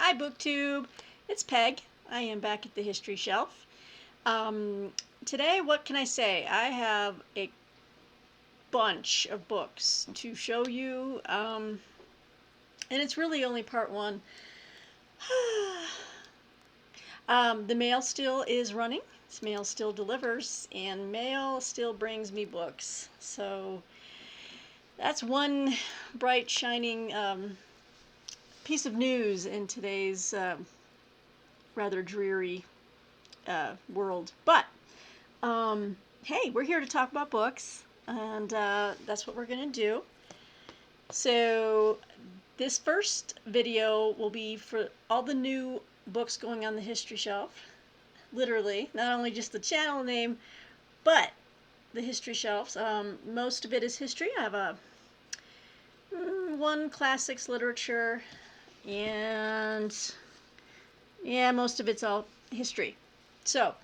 Hi, BookTube. It's Peg. I am back at the History Shelf. Today, what can I say? I have a bunch of books to show you, and it's really only part one. The mail still is running. Mail still delivers, and mail still brings me books. So that's one bright, shining piece of news in today's rather dreary world. But hey, we're here to talk about books, and that's what we're going to do. So this first video will be for all the new books going on the History Shelf. Literally, not only just the channel name, but the History Shelves. Most of it is history. I have one classics literature, and yeah, most of it's all history. So,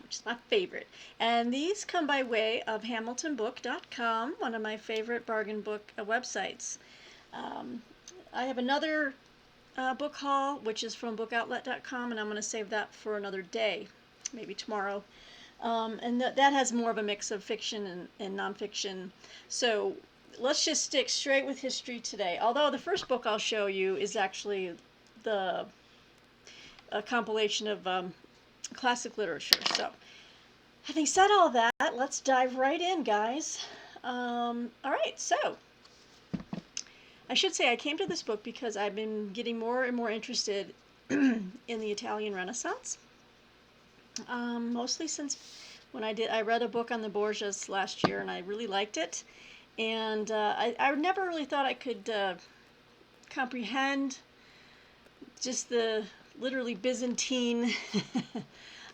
which is my favorite. And these come by way of HamiltonBook.com, one of my favorite bargain book websites. I have another book haul, which is from BookOutlet.com, and I'm going to save that for another day, maybe tomorrow. And that has more of a mix of fiction and nonfiction. So let's just stick straight with history today. Although the first book I'll show you is actually a compilation of classic literature. So having said all that, let's dive right in, guys. All right, so I should say I came to this book because I've been getting more and more interested in the Italian Renaissance. Mostly since when I read a book on the Borgias last year, and I really liked it. And I never really thought I could comprehend just the literally Byzantine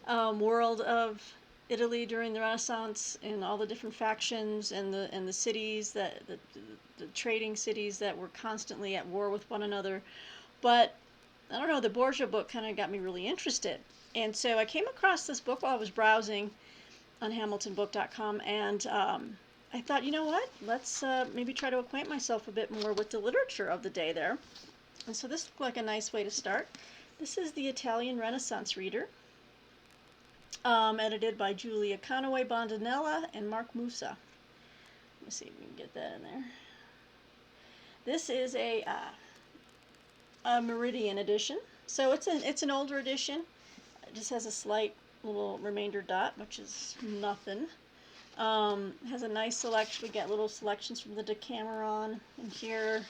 world of Italy during the Renaissance, and all the different factions and the cities that the trading cities that were constantly at war with one another. But I don't know, the Borgia book kind of got me really interested. And so I came across this book while I was browsing on HamiltonBook.com, and I thought, you know what, let's maybe try to acquaint myself a bit more with the literature of the day there. And so this looked like a nice way to start. This is the Italian Renaissance Reader, edited by Julia Conaway Bondinella and Mark Musa. Let me see if we can get that in there. This is a Meridian edition, so it's an older edition. It just has a slight little remainder dot, which is nothing. Has a nice selection. We get little selections from the Decameron in here.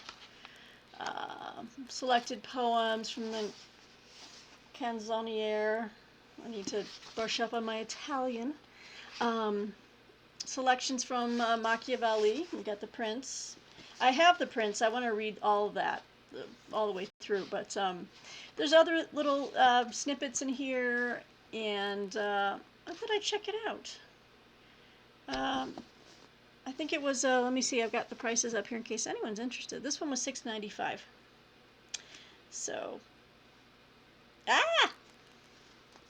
Selected poems from the Canzoniere. I need to brush up on my Italian. Selections from Machiavelli. We got the Prince. I have the Prince. I want to read all of that all the way through, but there's other little snippets in here, and I thought I'd check it out. I think it was, let me see, I've got the prices up here in case anyone's interested. This one was $6.95. So, ah!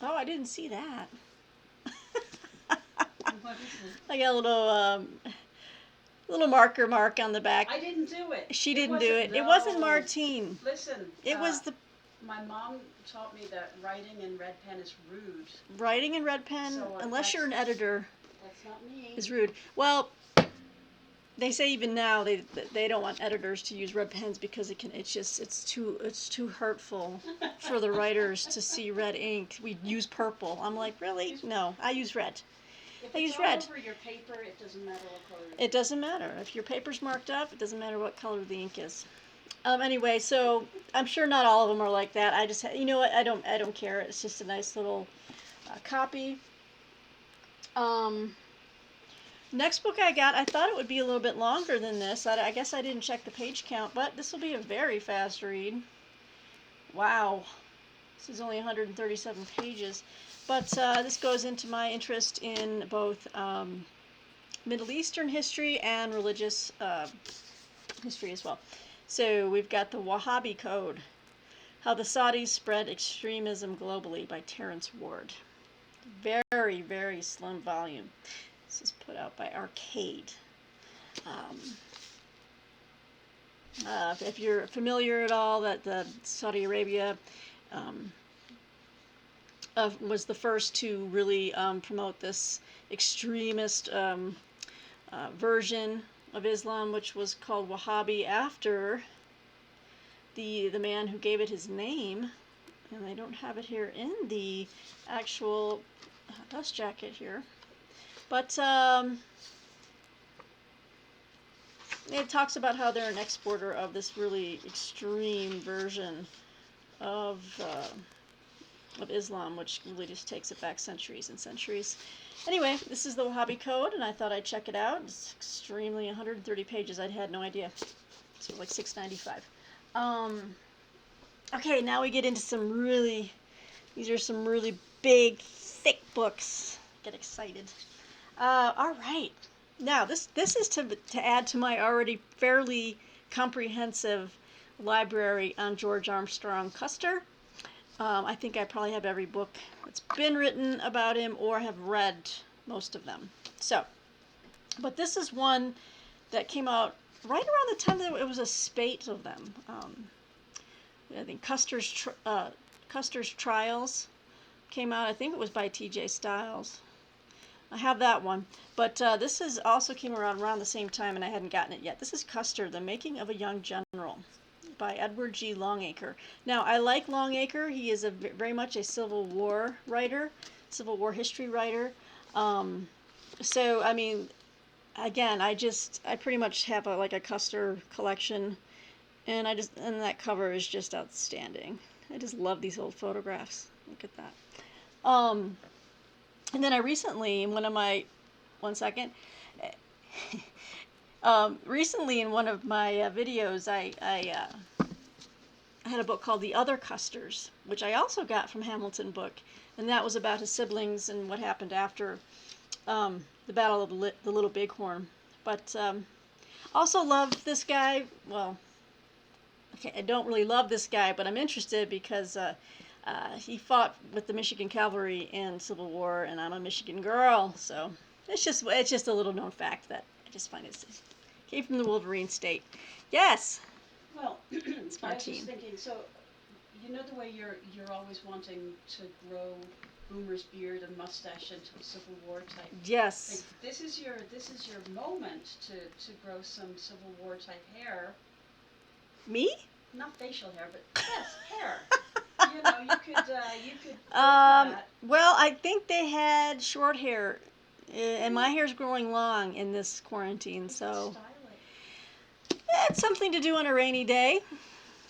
Oh, I didn't see that. I got a little marker mark on the back. I didn't do it. She didn't do it. No. It wasn't Martine. Listen. It was the... My mom taught me that writing in red pen is rude. Writing in red pen, so, unless you're an editor, that's not me. Is rude. Well, they say even now they don't want editors to use red pens because it's too hurtful for the writers to see red ink. We use purple. I'm like, really? No, I use red. If it's all over your paper, it doesn't matter what color it is. It doesn't matter. If your paper's marked up, it doesn't matter what color the ink is. Anyway, so I'm sure not all of them are like that. I just, you know what? I don't care. It's just a nice little copy. Next book I got, I thought it would be a little bit longer than this. I guess I didn't check the page count, but this will be a very fast read. Wow. This is only 137 pages. But this goes into my interest in both Middle Eastern history and religious history as well. So we've got the Wahhabi Code, How the Saudis Spread Extremism Globally by Terrence Ward. Very, very slim volume. This is put out by Arcade. If you're familiar at all, that Saudi Arabia um, was the first to really promote this extremist version of Islam, which was called Wahhabi after the man who gave it his name. And I don't have it here in the actual dust jacket here, but it talks about how they're an exporter of this really extreme version of Islam, which really just takes it back centuries and centuries. Anyway, this is the Wahhabi Code, and I thought I'd check it out. It's extremely 130 pages. I had no idea. So like $6.95. Okay, now we get into these are some really big, thick books. Get excited. All right. Now, this is to add to my already fairly comprehensive library on George Armstrong Custer. I think I probably have every book that's been written about him or have read most of them. So, but this is one that came out right around the time that it was a spate of them. I think Custer's Trials came out. I think it was by T.J. Stiles. I have that one, but this is also came around the same time, and I hadn't gotten it yet. This is Custer, The Making of a Young General, by Edward G. Longacre. Now, I like Longacre. He is very much a Civil War writer, Civil War history writer. So, I mean, again, I pretty much have a Custer collection, and that cover is just outstanding. I just love these old photographs. Look at that. And then I recently, in one of my, one second, recently in one of my videos, I had a book called The Other Custers, which I also got from Hamilton Book, and that was about his siblings and what happened after the Battle of the Little Bighorn. But also love this guy. Well, okay, I don't really love this guy, but I'm interested because he fought with the Michigan Cavalry in Civil War, and I'm a Michigan girl, so it's just a little known fact that I just find it came from the Wolverine State. Yes. Well, I was just Martine. thinking. So, you know the way you're always wanting to grow Boomer's beard and mustache into a Civil War type. Yes. Like, this is your moment to grow some Civil War type hair. Me? Not facial hair, but yes, hair. You know, you could that. Well, I think they had short hair, and my hair's growing long in this quarantine, so Style it's something to do on a rainy day.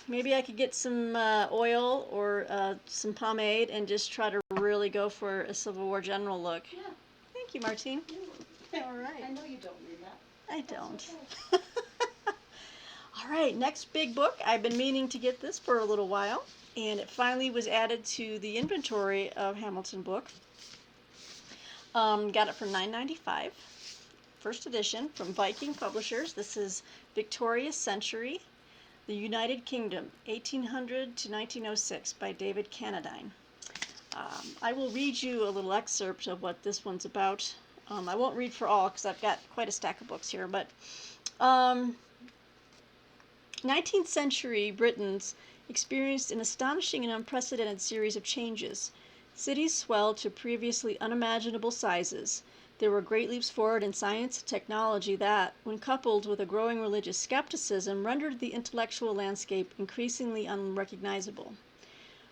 Maybe I could get some oil or some pomade and just try to really go for a Civil War general look. Yeah. Thank you, Martine. All right. I know you don't mean that. I don't. Okay. All right, next big book. I've been meaning to get this for a little while, and it finally was added to the inventory of Hamilton Book. Got it for $9.95. First edition from Viking Publishers. This is Victoria's Century, the United Kingdom, 1800 to 1906 by David Cannadine. I will read you a little excerpt of what this one's about. I won't read for all because I've got quite a stack of books here, but 19th century Britons experienced an astonishing and unprecedented series of changes. Cities swelled to previously unimaginable sizes. There were great leaps forward in science and technology that, when coupled with a growing religious skepticism, rendered the intellectual landscape increasingly unrecognizable.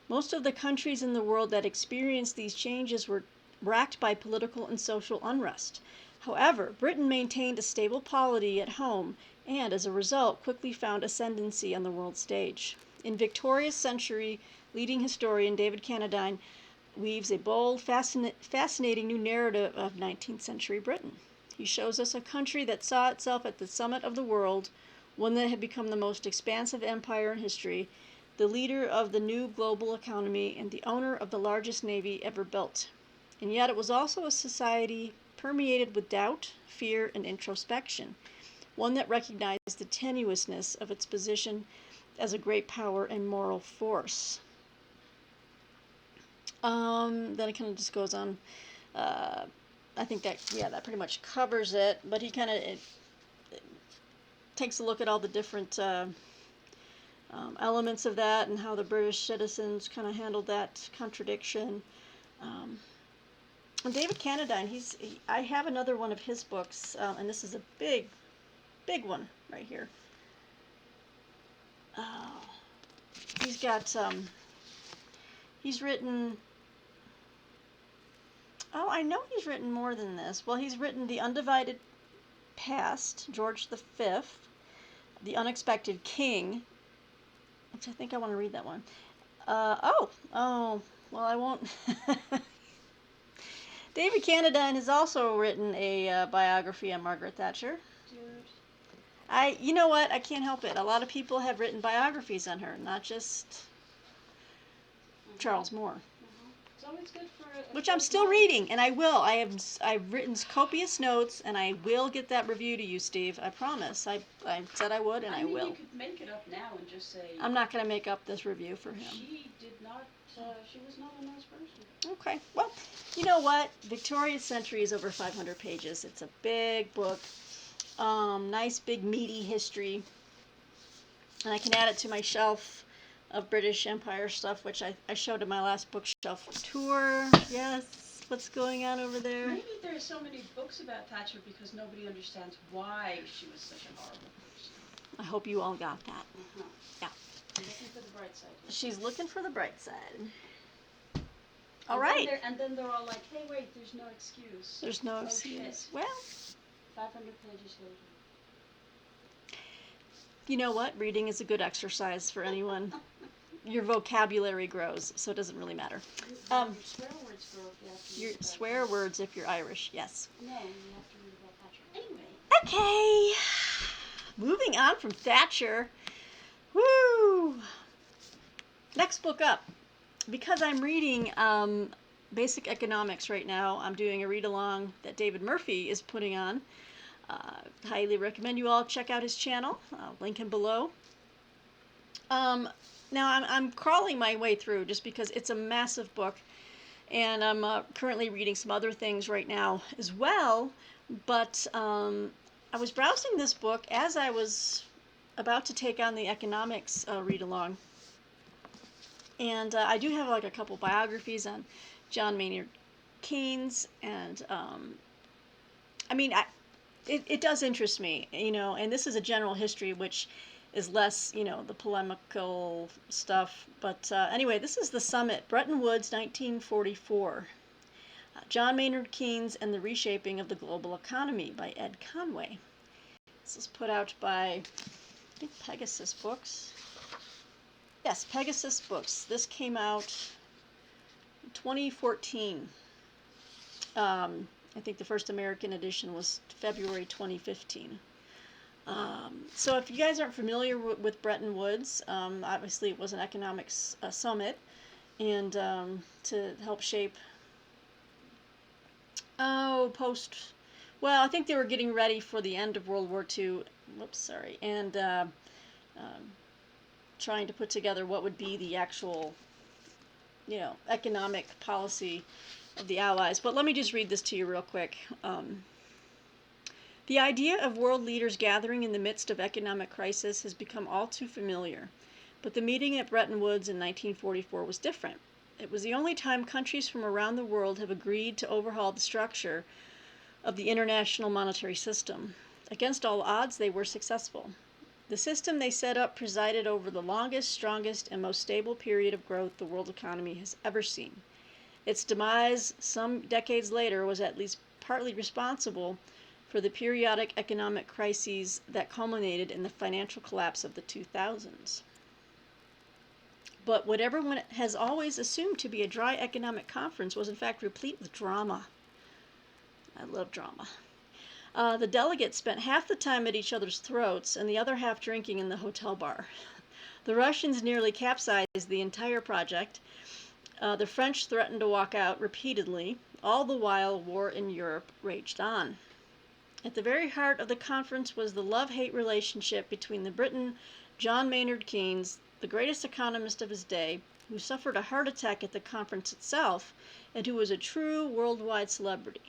Most of the countries in the world that experienced these changes were racked by political and social unrest. However, Britain maintained a stable polity at home and, as a result, quickly found ascendancy on the world stage. In Victoria's Century, leading historian David Cannadine weaves a bold, fascinating new narrative of 19th century Britain. He shows us a country that saw itself at the summit of the world, one that had become the most expansive empire in history, the leader of the new global economy, and the owner of the largest navy ever built. And yet it was also a society permeated with doubt, fear, and introspection, one that recognized the tenuousness of its position as a great power and moral force. Then it kind of just goes on. I think that pretty much covers it. But he kind of takes a look at all the different elements of that and how the British citizens kind of handled that contradiction. And David Cannadine, I have another one of his books, and this is a big one right here. He's got, he's written, I know he's written more than this. Well, he's written The Undivided Past, George V, The Unexpected King, which I think I want to read that one. Well, I won't. David Cannadine has also written a biography on Margaret Thatcher. Dude. You know what? I can't help it. A lot of people have written biographies on her, not just Charles Moore. It's always good for which I'm still reading, and I will. I've written copious notes, and I will get that review to you, Steve. I promise. I said I would, and I will. You could make it up now and just say. I'm not going to make up this review for him. She did not. She was not a nice person. Okay. Well, you know what? Victoria's Century is over 500 pages. It's a big book. Nice, big, meaty history. And I can add it to my shelf of British Empire stuff, which I showed in my last bookshelf tour. Yes. What's going on over there? Maybe there's so many books about Thatcher because nobody understands why she was such a horrible person. I hope you all got that. Yeah. I'm looking for the bright side. She's looking for the bright side. All And right. And then they're all like, hey, wait, there's no excuse. There's no Oh, excuse. shit. Well, 500 pages later. you know what? Reading is a good exercise for anyone. Your vocabulary grows, so it doesn't really matter. Your swear words grow if you have to Your read about swear Thatcher. words if you're Irish, yes. No, you have to read about Thatcher. Anyway. Okay. Moving on from Thatcher. Woo! Next book up. Because I'm reading Basic Economics right now, I'm doing a read-along that David Murphy is putting on. Highly recommend you all check out his channel. I'll link him below. Now I'm crawling my way through just because it's a massive book, and I'm currently reading some other things right now as well. But I was browsing this book as I was about to take on the economics read-along. And I do have like a couple biographies on John Maynard Keynes, and I mean, it does interest me, you know, and this is a general history, which is less, you know, the polemical stuff. But anyway, this is The Summit, Bretton Woods, 1944. John Maynard Keynes and the Reshaping of the Global Economy by Ed Conway. This is put out by, I think, Pegasus Books. Yes, Pegasus Books. This came out in 2014. I think the first American edition was February 2015. So if you guys aren't familiar with Bretton Woods, obviously it was an economics summit, and to help shape, well, I think they were getting ready for the end of World War II, and trying to put together what would be the actual, you know, economic policy of the Allies. But let me just read this to you real quick. The idea of world leaders gathering in the midst of economic crisis has become all too familiar. But the meeting at Bretton Woods in 1944 was different. It was the only time countries from around the world have agreed to overhaul the structure of the international monetary system. Against all odds, they were successful. The system they set up presided over the longest, strongest, and most stable period of growth the world economy has ever seen. Its demise, some decades later, was at least partly responsible for the periodic economic crises that culminated in the financial collapse of the 2000s. But what everyone has always assumed to be a dry economic conference was in fact replete with drama. I love drama. The delegates spent half the time at each other's throats and the other half drinking in the hotel bar. The Russians nearly capsized the entire project. The French threatened to walk out repeatedly. All the while, war in Europe raged on. At the very heart of the conference was the love-hate relationship between the Briton John Maynard Keynes, the greatest economist of his day, who suffered a heart attack at the conference itself, and who was a true worldwide celebrity,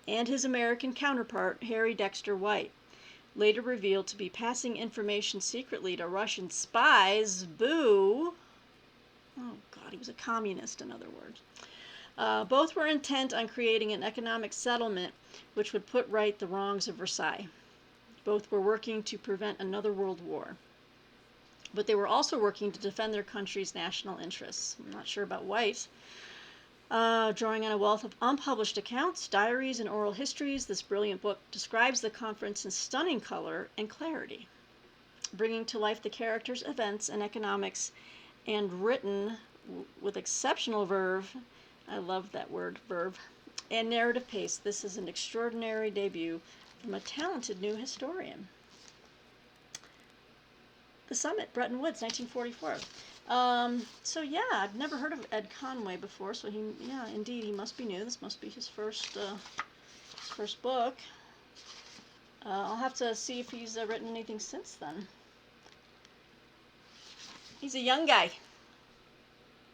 and his American counterpart, Harry Dexter White, later revealed to be passing information secretly to Russian spies. Boo! Oh, God, he was a communist, in other words. Both were intent on creating an economic settlement which would put right the wrongs of Versailles. Both were working to prevent another world war. But they were also working to defend their country's national interests. I'm not sure about White. Drawing on a wealth of unpublished accounts, diaries, and oral histories, this brilliant book describes the conference in stunning color and clarity, bringing to life the characters, events, and economics, and written with exceptional verve. I love that word, verve, and narrative pace. This is an extraordinary debut from a talented new historian. The Summit, Bretton Woods, 1944. So yeah, I've never heard of Ed Conway before. So indeed, he must be new. This must be his first book. I'll have to see if he's written anything since then. He's a young guy.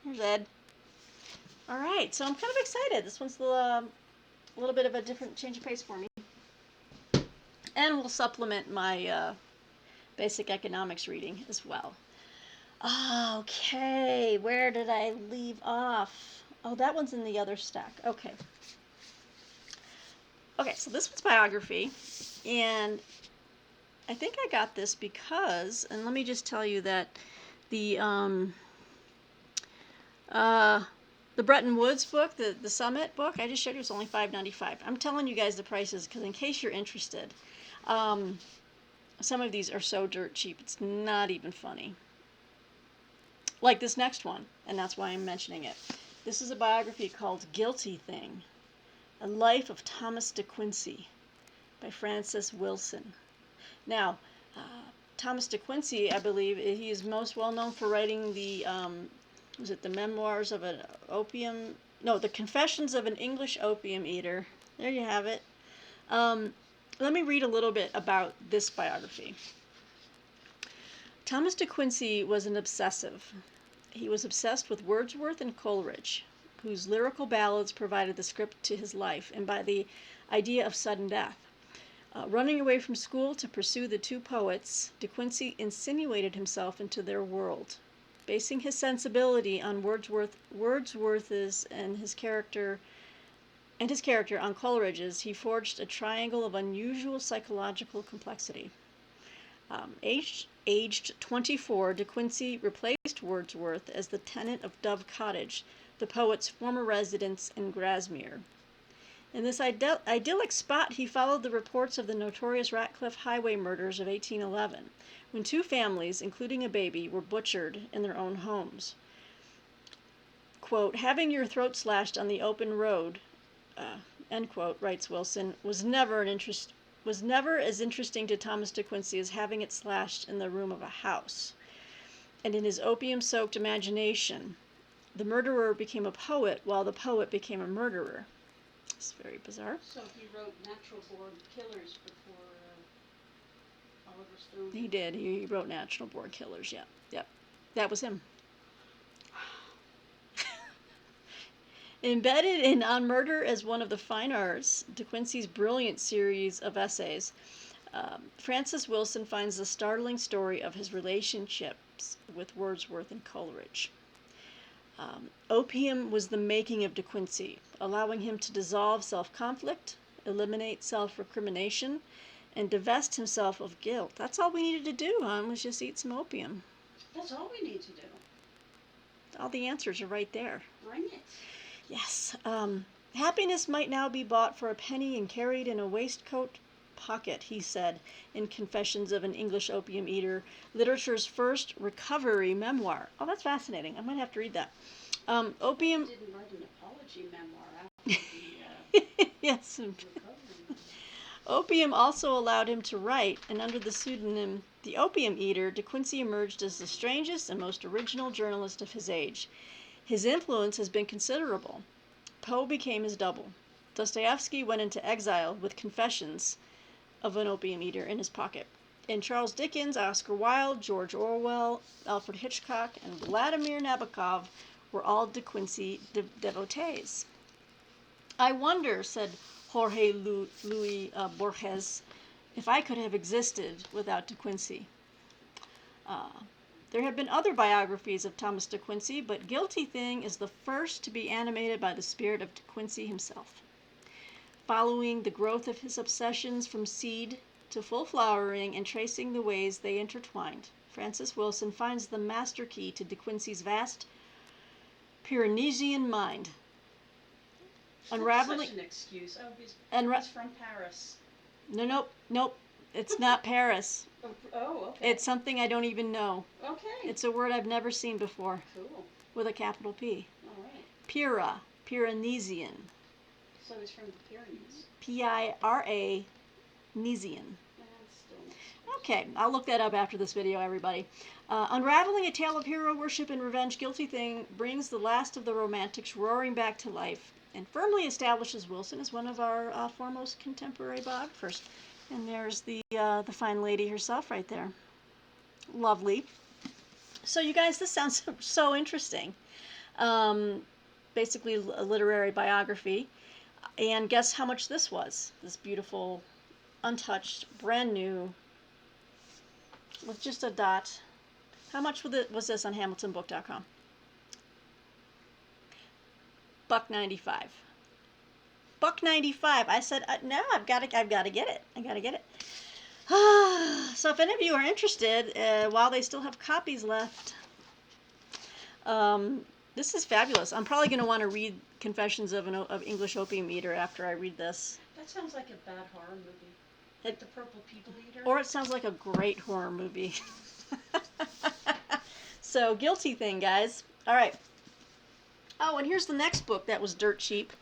Here's Ed. All right, so I'm kind of excited. This one's a little bit of a different change of pace for me, and will supplement my basic economics reading as well. Okay, where did I leave off? Oh, that one's in the other stack. Okay. Okay, so this one's biography, and I think I got this because, and let me just tell you that the Bretton Woods book, the Summit book, I just showed you, was only $5.95. I'm telling you guys the prices because in case you're interested, some of these are so dirt cheap, it's not even funny. Like this next one, and that's why I'm mentioning it. This is a biography called Guilty Thing, A Life of Thomas de Quincey by Frances Wilson. Now, Thomas de Quincey, I believe, he is most well known for writing the Memoirs of an Opium... No, the Confessions of an English Opium Eater. There you have it. Let me read a little bit about this biography. Thomas de Quincey was an obsessive. He was obsessed with Wordsworth and Coleridge, whose lyrical ballads provided the script to his life, and by the idea of sudden death. Running away from school to pursue the two poets, de Quincey insinuated himself into their world. Basing his sensibility on Wordsworth's and his character on Coleridge's, he forged a triangle of unusual psychological complexity. Aged 24, de Quincey replaced Wordsworth as the tenant of Dove Cottage, the poet's former residence in Grasmere. In this idyllic spot, he followed the reports of the notorious Ratcliffe Highway murders of 1811, when two families, including a baby, were butchered in their own homes. Quote, "Having your throat slashed on the open road," end quote, writes Wilson, was never as interesting to Thomas de Quincey as having it slashed in the room of a house. And in his opium-soaked imagination, the murderer became a poet while the poet became a murderer. It's very bizarre. So he wrote Natural Born Killers before Oliver Stone? He did. He wrote Natural Born Killers, yeah. Yep. That was him. Embedded in On Murder as one of the fine arts, de Quincey's brilliant series of essays, Frances Wilson finds the startling story of his relationships with Wordsworth and Coleridge. Opium was the making of de Quincey, allowing him to dissolve self-conflict, eliminate self-recrimination, and divest himself of guilt. That's all we needed to do, was just eat some opium. That's all we need to do. All the answers are right there. Bring it. Yes. Happiness might now be bought for a penny and carried in a waistcoat pocket, he said, in Confessions of an English Opium Eater, literature's first recovery memoir. Oh, that's fascinating. I might have to read that. Opium... He didn't write an apology memoir after the yes. recovery. Opium also allowed him to write, and under the pseudonym The Opium Eater, de Quincey emerged as the strangest and most original journalist of his age. His influence has been considerable. Poe became his double. Dostoevsky went into exile with Confessions of an Opium Eater in his pocket. And Charles Dickens, Oscar Wilde, George Orwell, Alfred Hitchcock, and Vladimir Nabokov were all de Quincey devotees. "I wonder," said Jorge Luis Borges if I could have existed without De Quincey. There have been other biographies of Thomas De Quincey, but Guilty Thing is the first to be animated by the spirit of De Quincey himself. Following the growth of his obsessions from seed to full flowering and tracing the ways they intertwined, Francis Wilson finds the master key to De Quincey's vast Pyrenean mind. Unraveling. Such an excuse. Oh, he's from Paris. Nope. It's not Paris. Oh, okay. It's something I don't even know. Okay. It's a word I've never seen before. Cool. With a capital P. All right. Pyrenean. So he's from the Pyrenees. P-I-R-A, Nesian. Okay, I'll look that up after this video, everybody. Unraveling a tale of hero worship and revenge, Guilty Thing brings the last of the romantics roaring back to life and firmly establishes Wilson as one of our foremost contemporary biographers. And there's the fine lady herself right there. Lovely. So you guys, this sounds so interesting. Basically a literary biography. And guess how much this was? This beautiful, untouched, brand new, with just a dot. How much was this on HamiltonBook.com? $1.95. $1.95. I said, no, I've got to get it. I got to get it. So if any of you are interested, while they still have copies left, this is fabulous. I'm probably going to want to read Confessions of an English Opium Eater after I read this. That sounds like a bad horror movie. Like The Purple People Eater. Or it sounds like a great horror movie. So, Guilty Thing, guys. All right. Oh, and here's the next book that was dirt cheap,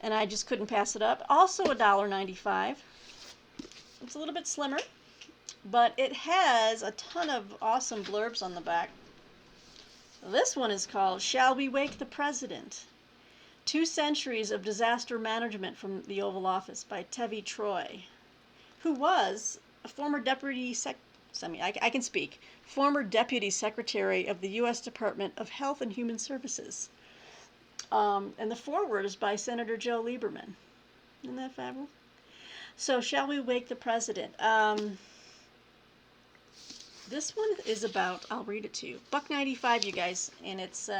and I just couldn't pass it up. Also $1.95. It's a little bit slimmer, but it has a ton of awesome blurbs on the back. This one is called Shall We Wake the President? 2 Centuries of Disaster Management from the Oval Office by Tevi Troy, who was a former former Deputy Secretary of the U.S. Department of Health and Human Services. And the foreword is by Senator Joe Lieberman. Isn't that fabulous? So, Shall We Wake the President? This one is about, I'll read it to you, $1.95, you guys, and it's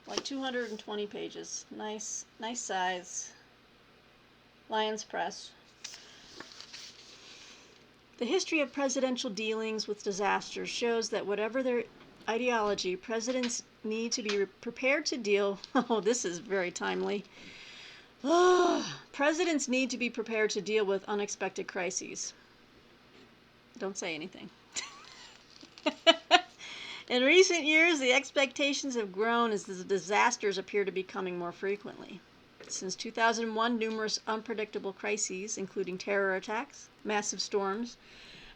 like 220 pages. Nice size. Lions Press. The history of presidential dealings with disasters shows that whatever their ideology, presidents need to be prepared to deal. Oh, this is very timely. Presidents need to be prepared to deal with unexpected crises. Don't say anything. In recent years, the expectations have grown as the disasters appear to be coming more frequently. Since 2001, numerous unpredictable crises, including terror attacks, massive storms,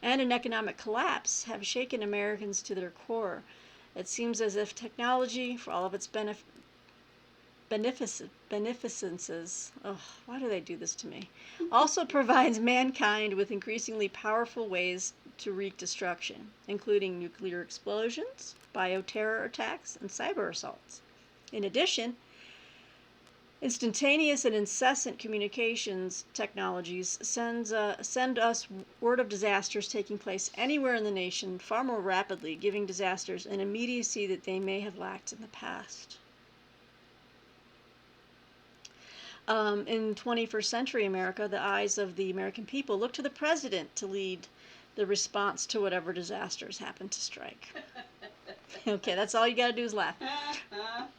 and an economic collapse, have shaken Americans to their core. It seems as if technology, for all of its beneficences, why do they do this to me, also provides mankind with increasingly powerful ways to wreak destruction, including nuclear explosions, bioterror attacks, and cyber assaults. In addition, instantaneous and incessant communications technologies send us word of disasters taking place anywhere in the nation far more rapidly, giving disasters an immediacy that they may have lacked in the past. In 21st century America, the eyes of the American people look to the president to lead the response to whatever disasters happen to strike. Okay, that's all you got to do is laugh.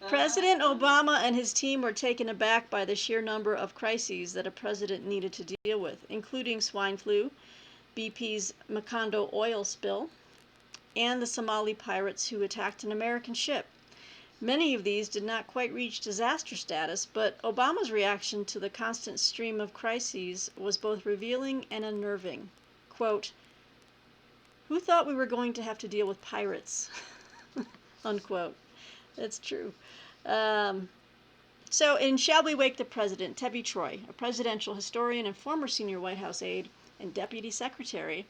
President Obama and his team were taken aback by the sheer number of crises that a president needed to deal with, including swine flu, BP's Macondo oil spill, and the Somali pirates who attacked an American ship. Many of these did not quite reach disaster status, but Obama's reaction to the constant stream of crises was both revealing and unnerving. Quote, "Who thought we were going to have to deal with pirates?" Unquote. That's true. So in Shall We Wake the President, Tevi Troy, a presidential historian and former senior White House aide and deputy secretary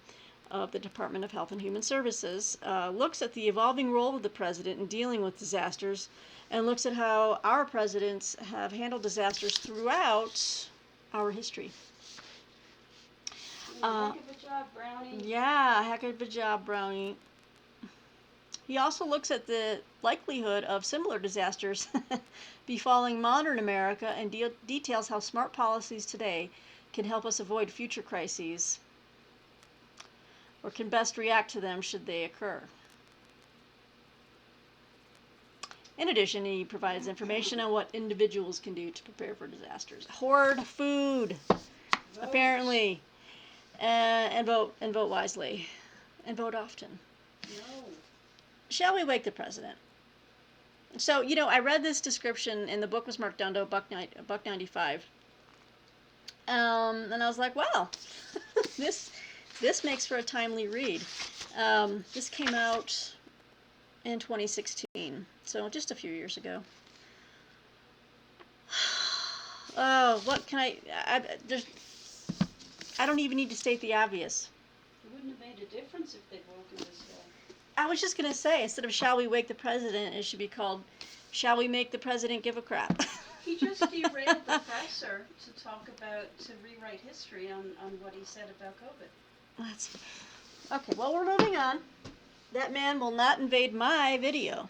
of the Department of Health and Human Services, looks at the evolving role of the president in dealing with disasters and looks at how our presidents have handled disasters throughout our history. Heck of a job, Brownie. Yeah, heck of a job, Brownie. He also looks at the likelihood of similar disasters befalling modern America and details how smart policies today can help us avoid future crises or can best react to them should they occur. In addition, he provides information on what individuals can do to prepare for disasters. Hoard food, apparently, and vote wisely, and vote often. No. Shall we wake the president? So, I read this description, and the book was marked down to $1.95. And I was like, wow, this makes for a timely read. This came out in 2016, so just a few years ago. Oh, what can I don't even need to state the obvious. It wouldn't have made a difference if they'd woken this guy. I was just going to say, instead of Shall We Wake the President, it should be called Shall We Make the President Give a Crap? He just derailed the presser to rewrite history on what he said about COVID. Okay, well, we're moving on. That man will not invade my video.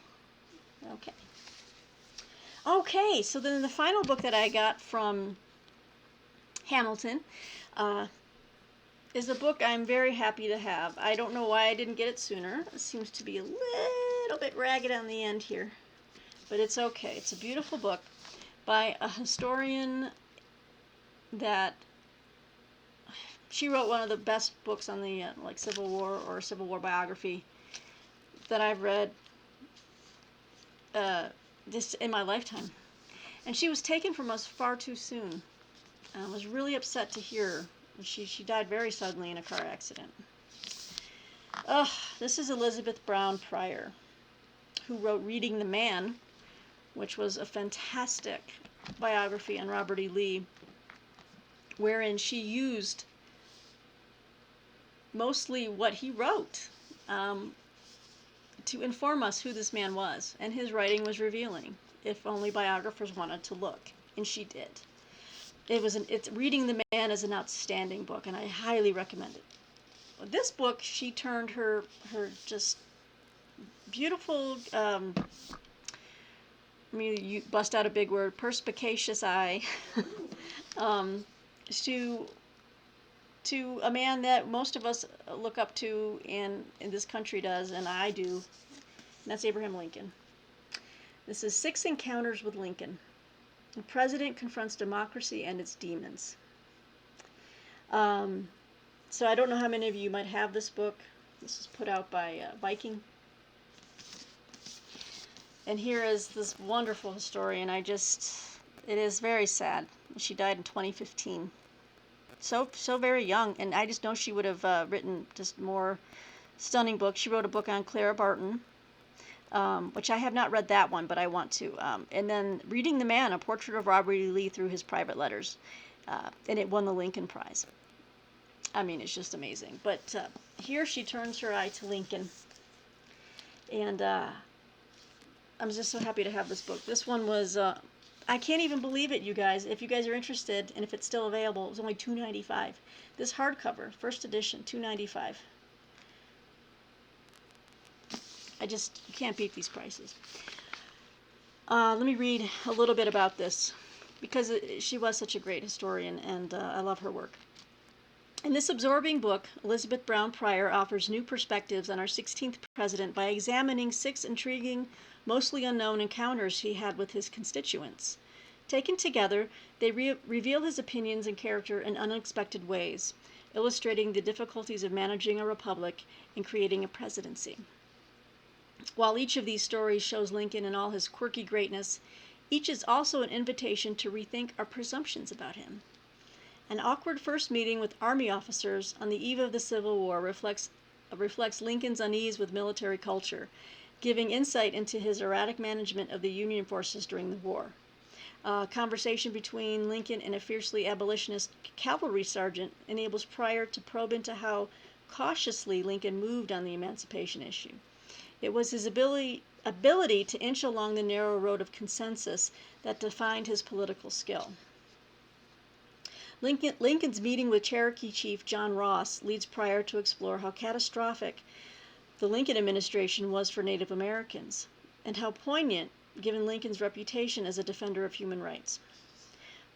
Okay, so then the final book that I got from Hamilton is a book I'm very happy to have. I don't know why I didn't get it sooner. It seems to be a little bit ragged on the end here, but it's okay. It's a beautiful book by a historian that she wrote one of the best books on the Civil War or Civil War biography that I've read this in my lifetime. And she was taken from us far too soon. I was really upset to hear. She died very suddenly in a car accident. This is Elizabeth Brown Pryor, who wrote Reading the Man, which was a fantastic biography on Robert E. Lee, wherein she used mostly what he wrote to inform us who this man was, and his writing was revealing, if only biographers wanted to look, and she did. Reading the Man is an outstanding book, and I highly recommend it. This book, she turned her just beautiful, you bust out a big word, perspicacious eye, to a man that most of us look up to, and this country does, and I do, and that's Abraham Lincoln. This is 6 Encounters with Lincoln. The President Confronts Democracy and Its Demons. So I don't know how many of you might have this book. This is put out by Viking. And here is this wonderful historian. It is very sad. She died in 2015. So very young, and I just know she would have written just more stunning books. She wrote a book on Clara Barton, which I have not read that one, but I want to. And then Reading the Man, a portrait of Robert E. Lee through his private letters, and it won the Lincoln Prize. I mean, it's just amazing. But here she turns her eye to Lincoln, and I'm just so happy to have this book. This one was, I can't even believe it, you guys. If you guys are interested, and if it's still available, it was only $2.95. This hardcover, first edition, $2.95. You can't beat these prices. Let me read a little bit about this, because she was such a great historian, and I love her work. In this absorbing book, Elizabeth Brown Pryor offers new perspectives on our 16th president by examining 6 intriguing, mostly unknown encounters he had with his constituents. Taken together, they reveal his opinions and character in unexpected ways, illustrating the difficulties of managing a republic and creating a presidency. While each of these stories shows Lincoln in all his quirky greatness, each is also an invitation to rethink our presumptions about him. An awkward first meeting with Army officers on the eve of the Civil War reflects Lincoln's unease with military culture, giving insight into his erratic management of the Union forces during the war. A conversation between Lincoln and a fiercely abolitionist cavalry sergeant enables Pryor to probe into how cautiously Lincoln moved on the emancipation issue. It was his ability to inch along the narrow road of consensus that defined his political skill. Lincoln's meeting with Cherokee Chief John Ross leads Pryor to explore how catastrophic the Lincoln administration was for Native Americans, and how poignant, given Lincoln's reputation as a defender of human rights.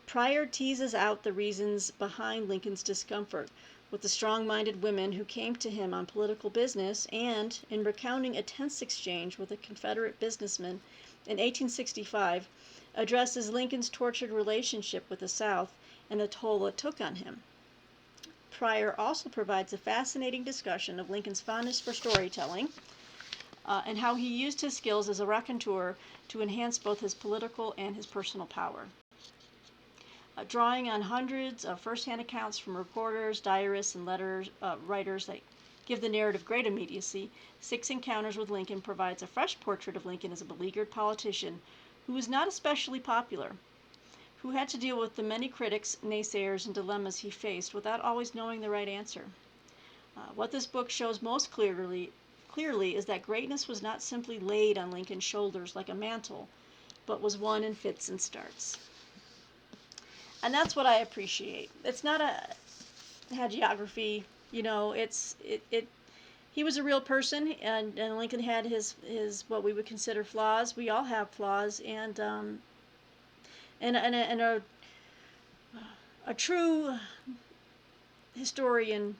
Pryor teases out the reasons behind Lincoln's discomfort with the strong-minded women who came to him on political business, and, in recounting a tense exchange with a Confederate businessman in 1865, addresses Lincoln's tortured relationship with the South and the toll it took on him. Pryor also provides a fascinating discussion of Lincoln's fondness for storytelling, and how he used his skills as a raconteur to enhance both his political and his personal power. Drawing on hundreds of first-hand accounts from reporters, diarists, and writers that give the narrative great immediacy, Six Encounters with Lincoln provides a fresh portrait of Lincoln as a beleaguered politician who was not especially popular, who had to deal with the many critics, naysayers, and dilemmas he faced without always knowing the right answer. What this book shows most clearly is that greatness was not simply laid on Lincoln's shoulders like a mantle, but was won in fits and starts. And that's what I appreciate. It's not a hagiography, he was a real person, and Lincoln had his what we would consider flaws. We all have flaws, and a true historian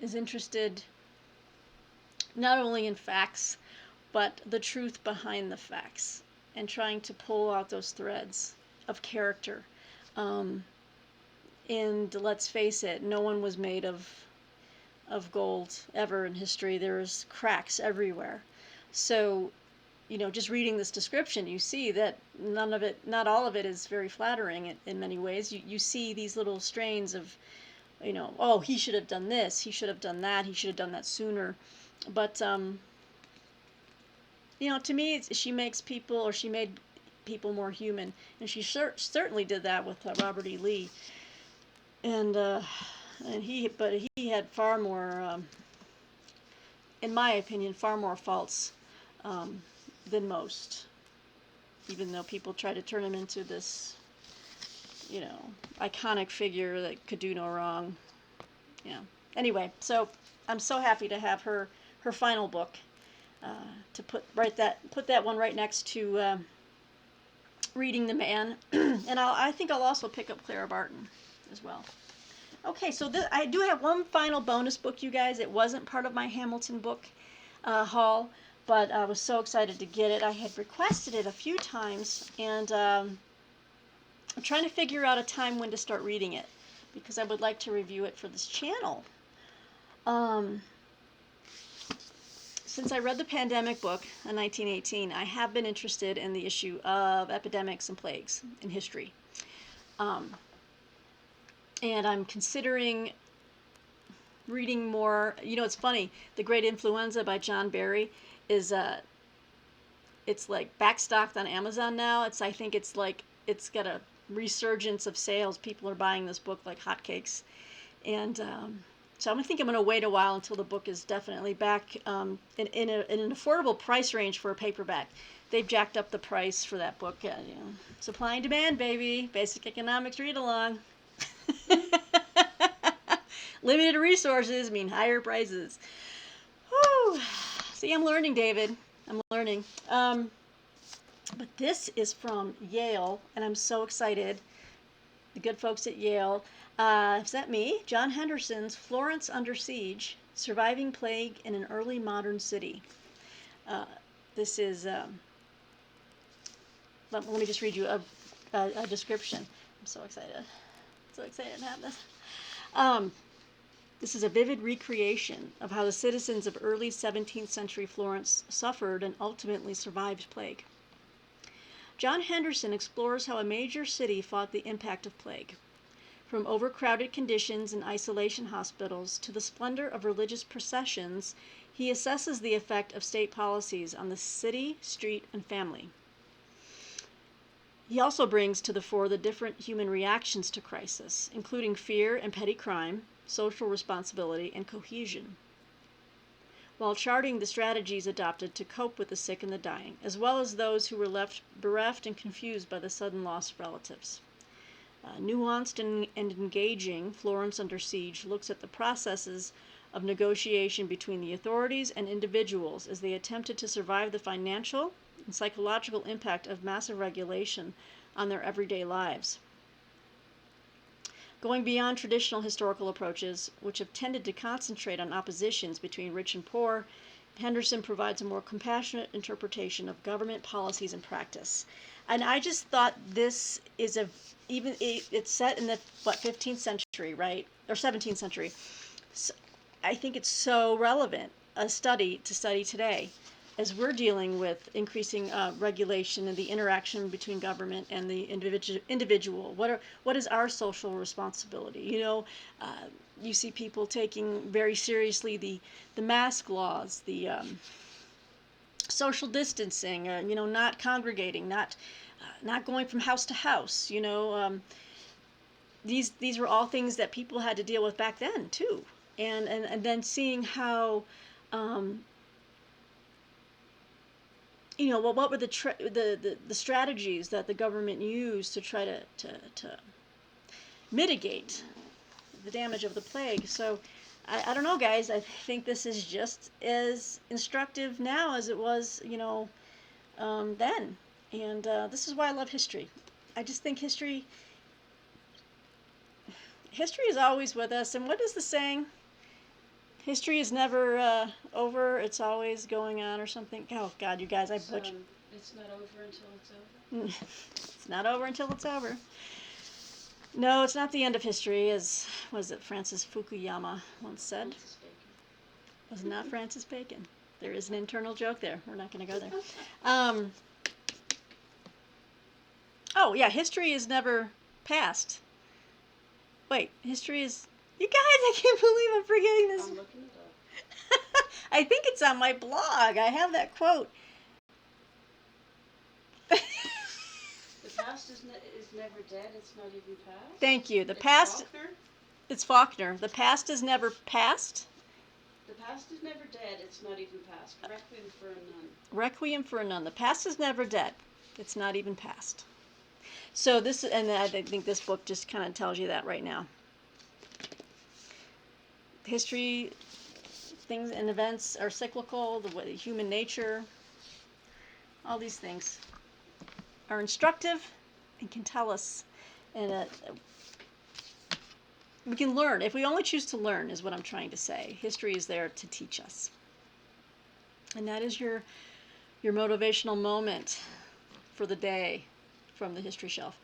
is interested not only in facts, but the truth behind the facts, and trying to pull out those threads of character. And let's face it, no one was made of gold ever in history. There's cracks everywhere. So, just reading this description, you see that not all of it is very flattering in many ways. You see these little strains of, oh, he should have done this, he should have done that, he should have done that sooner. But, to me, she made people more human. And she certainly did that with Robert E. Lee. And he had far more, in my opinion, far more faults than most. Even though people try to turn him into this, iconic figure that could do no wrong. Anyway, so I'm so happy to have her final book, to put that one right next to Reading the Man, and I think I'll also pick up Clara Barton as well. Okay, so I do have one final bonus book, you guys. It wasn't part of my Hamilton book haul, but I was so excited to get it. I had requested it a few times, and I'm trying to figure out a time when to start reading it, because I would like to review it for this channel. Since I read the pandemic book in 1918, I have been interested in the issue of epidemics and plagues in history. And I'm considering reading more. It's funny, The Great Influenza by John Barry is it's like backstocked on Amazon now. I think it's got a resurgence of sales. People are buying this book like hotcakes. And so I think I'm going to wait a while until the book is definitely back in an affordable price range for a paperback. They've jacked up the price for that book. Supply and demand, baby. Basic economics read along. Limited resources mean higher prices. Whew. See, I'm learning, David. I'm learning. But this is from Yale, and I'm so excited. The good folks at Yale. Is that me? John Henderson's Florence Under Siege, Surviving Plague in an Early Modern City. This is, let me just read you a description. I'm so excited. So excited to have this. This is a vivid recreation of how the citizens of early 17th century Florence suffered and ultimately survived plague. John Henderson explores how a major city fought the impact of plague. From overcrowded conditions in isolation hospitals to the splendor of religious processions, he assesses the effect of state policies on the city, street, and family. He also brings to the fore the different human reactions to crisis, including fear and petty crime, social responsibility, and cohesion, while charting the strategies adopted to cope with the sick and the dying, as well as those who were left bereft and confused by the sudden loss of relatives. Nuanced and engaging, Florence Under Siege looks at the processes of negotiation between the authorities and individuals as they attempted to survive the financial and psychological impact of massive regulation on their everyday lives. Going beyond traditional historical approaches, which have tended to concentrate on oppositions between rich and poor, Henderson provides a more compassionate interpretation of government policies and practice. And I just thought this is it's set in the 15th century, right? Or 17th century. So I think it's so relevant to study today, as we're dealing with increasing regulation and the interaction between government and the individual. What is our social responsibility? You see people taking very seriously the mask laws, the social distancing, not congregating, not going from house to house. These were all things that people had to deal with back then too, and then seeing how. What were the strategies that the government used to try to mitigate the damage of the plague. So I don't know, guys. I think this is just as instructive now as it was, then. And this is why I love history. I just think history is always with us. And what is the saying? History is never over. It's always going on, or something. Oh God, you guys, I butchered. It's not over until it's over. It's not over until it's over. No, it's not the end of history, as was it Francis Fukuyama once said. Francis Bacon. It was not Francis Bacon. There is an internal joke there. We're not going to go there. Oh yeah, history is never past. Wait, history is. You guys, I can't believe I'm forgetting this. I'm looking it up. I think it's on my blog. I have that quote. The past is never dead. It's not even past. Thank you. It's past. Faulkner? It's Faulkner. The past is never past. The past is never dead. It's not even past. Requiem for a Nun. Requiem for a Nun. The past is never dead. It's not even past. So this, and I think this book just kind of tells you that right now. History, things and events are cyclical. The human nature, all these things are instructive and can tell us, and we can learn if we only choose to learn. Is what I'm trying to say. History is there to teach us, and that is your motivational moment for the day from the history shelf.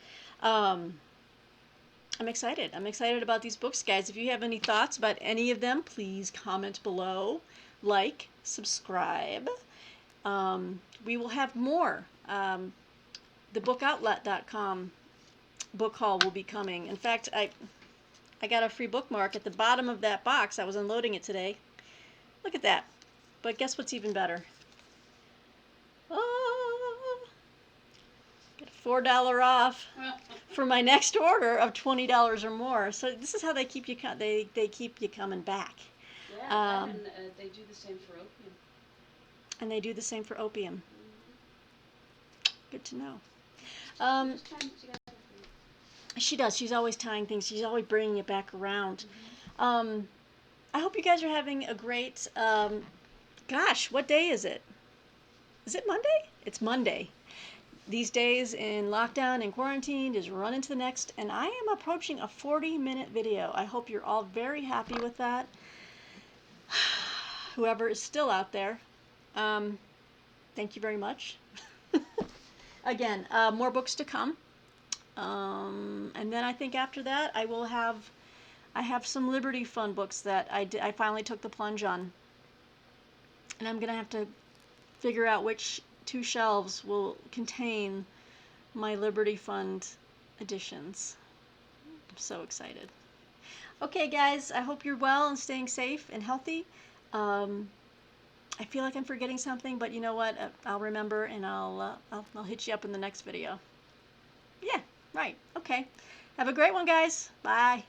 I'm excited. I'm excited about these books, guys. If you have any thoughts about any of them, please comment below, like, subscribe. We will have more. The bookoutlet.com book haul will be coming. In fact, I got a free bookmark at the bottom of that box. I was unloading it today. Look at that. But guess what's even better? Get a $4 off for my next order of $20 or more. So this is how they keep you they keep you coming back. Yeah, and they do the same for opium. And they do the same for opium. Mm-hmm. Good to know. She does. She's always tying things. She's always bringing it back around. Mm-hmm. I hope you guys are having a great. Gosh, what day is it? Is it Monday? It's Monday. These days in lockdown and quarantine is running to the next, and I am approaching a 40-minute video. I hope you're all very happy with that. Whoever is still out there, thank you very much. Again, more books to come, and then I think after that I have some Liberty Fund books that I finally took the plunge on, and I'm gonna have to figure out which 2 shelves will contain my Liberty Fund editions. I'm so excited. Okay, guys, I hope you're well and staying safe and healthy. I feel like I'm forgetting something, but you know what? I'll remember, and I'll hit you up in the next video. Yeah, right. Okay. Have a great one, guys. Bye.